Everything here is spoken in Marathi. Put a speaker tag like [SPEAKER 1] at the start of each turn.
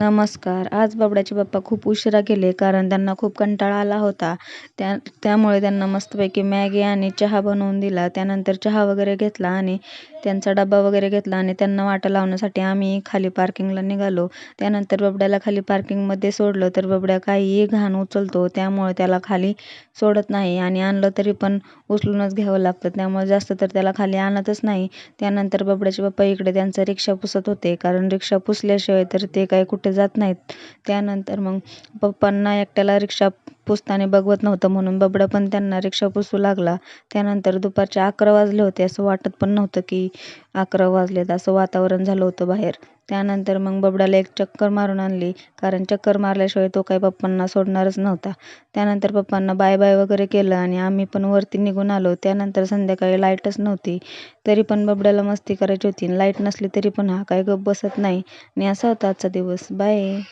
[SPEAKER 1] नमस्कार. आज बबड्याचे पप्पा खूप उशिरा गेले कारण त्यांना खूप कंटाळा आला होता. त्यामुळे त्यांना मस्तपैकी मॅगी आणि चहा बनवून दिला. त्यानंतर चहा वगैरे घेतला आणि त्यांचा डबा वगैरे घेतला आणि त्यांना वाटा लावण्यासाठी आम्ही खाली पार्किंगला निघालो. त्यानंतर बबड्याला खाली पार्किंगमध्ये सोडलं तर बबड्या काहीही घाण उचलतो, त्यामुळे त्याला खाली सोडत नाही आणि आणलं तरी पण उचलूनच घ्यावं लागतं. त्यामुळे जास्त तर त्याला खाली आणतच नाही. त्यानंतर बबड्याचे पप्पा इकडे त्यांचा रिक्षा पुसत होते, कारण रिक्षा पुसल्याशिवाय तर ते काही कुठे जात नाहीत. त्यानंतर मग पप्पांना एकट्याला रिक्षा पुसताना बघवत नव्हतं, म्हणून बबडा पण त्यांना रिक्षा पुसू लागला. त्यानंतर दुपारचे 11 वाजले होते. असं वाटत पण नव्हतं की 11 वाजलेत, असं वातावरण झालं होतं बाहेर. त्यानंतर मग बबड्याला एक चक्कर मारून आणली, कारण चक्कर मारल्याशिवाय तो काही पप्पांना सोडणारच नव्हता. त्यानंतर पप्पांना बाय बाय वगैरे केलं आणि आम्ही पण वरती निघून आलो. त्यानंतर संध्याकाळी लाईटच नव्हती, तरी पण बबड्याला मस्ती करायची होती. लाईट नसली तरी पण हा काय गप्प बसत नाही. आणि असा होता आजचा दिवस. बाय.